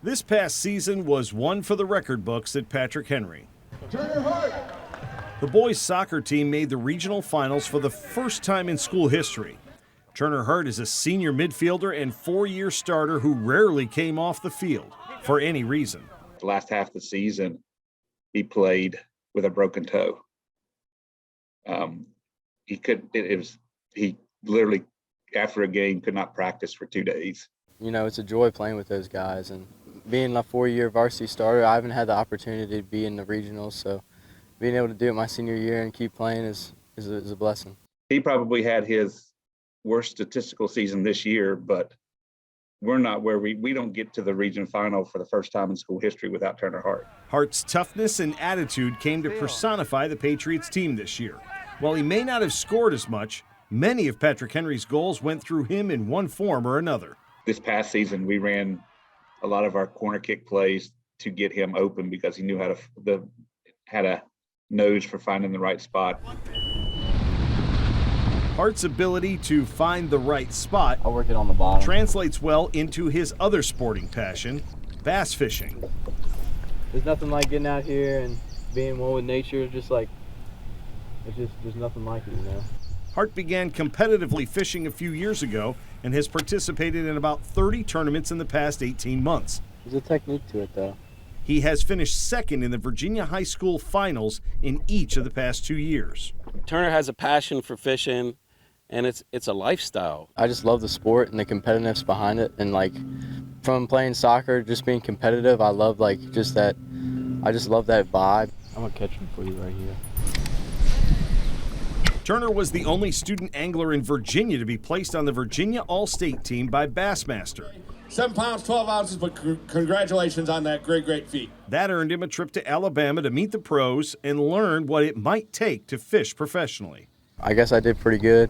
This past season was one for the record books at Patrick Henry. Turner Hart. The boys' soccer team made the regional finals for the first time in school history. Turner Hart is a senior midfielder and four-year starter who rarely came off the field for any reason. The last half of the season, he played with a broken toe. He literally, after a game, could not practice for 2 days. You know, it's a joy playing with those guys, and being a four-year varsity starter, I haven't had the opportunity to be in the regionals, so being able to do it my senior year and keep playing is a blessing. He probably had his worst statistical season this year, but we're not where we don't get to the region final for the first time in school history without Turner Hart. Hart's toughness and attitude came to personify the Patriots team this year. While he may not have scored as much, many of Patrick Henry's goals went through him in one form or another. This past season, we ran a lot of our corner kick plays to get him open because he knew had a nose for finding the right spot. Hart's ability to find the right spot I'll work it on the bottom. Translates well into his other sporting passion, bass fishing. There's nothing like getting out here and being one with nature. There's nothing like it, you know. Hart began competitively fishing a few years ago and has participated in about 30 tournaments in the past 18 months. There's a technique to it, though. He has finished second in the Virginia High School finals in each of the past 2 years. Turner has a passion for fishing, and it's a lifestyle. I just love the sport and the competitiveness behind it, and from playing soccer, just being competitive, I love I just love that vibe. I'm gonna catch him for you right here. Turner was the only student angler in Virginia to be placed on the Virginia All-State team by Bassmaster. 7 pounds, 12 ounces, but congratulations on that great feat. That earned him a trip to Alabama to meet the pros and learn what it might take to fish professionally. I guess I did pretty good.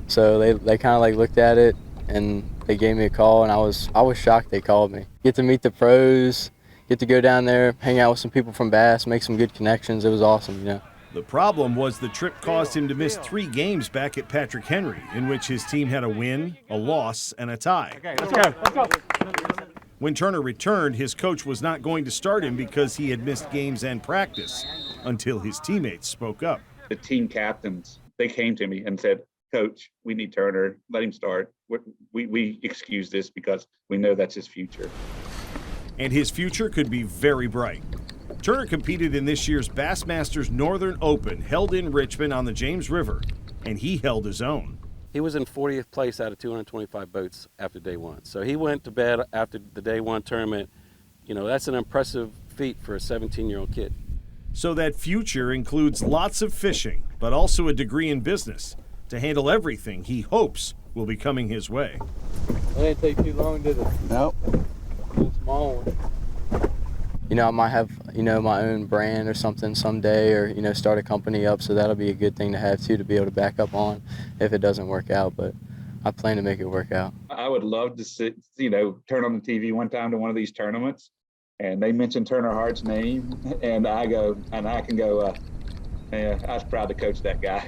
So they kind of looked at it and they gave me a call, and I was shocked they called me. Get to meet the pros, get to go down there, hang out with some people from Bass, make some good connections. It was awesome, you know. The problem was the trip caused him to miss 3 games back at Patrick Henry, in which his team had a win, a loss, and a tie. Okay, let's go. When Turner returned, his coach was not going to start him because he had missed games and practice until his teammates spoke up. The team captains, they came to me and said, "Coach, we need Turner. Let him start. We excuse this because we know that's his future." And his future could be very bright. Turner competed in this year's Bassmasters Northern Open, held in Richmond on the James River, and he held his own. He was in 40th place out of 225 boats after day one. So he went to bed after the day one tournament. You know, that's an impressive feat for a 17-year-old kid. So that future includes lots of fishing, but also a degree in business to handle everything he hopes will be coming his way. It didn't take too long, did it? Nope. A small one. You know, I might have, my own brand or something someday, or, start a company up, so that'll be a good thing to have, too, to be able to back up on if it doesn't work out, but I plan to make it work out. I would love to sit, turn on the TV one time to one of these tournaments, and they mention Turner Hart's name, and I can go, yeah, I was proud to coach that guy.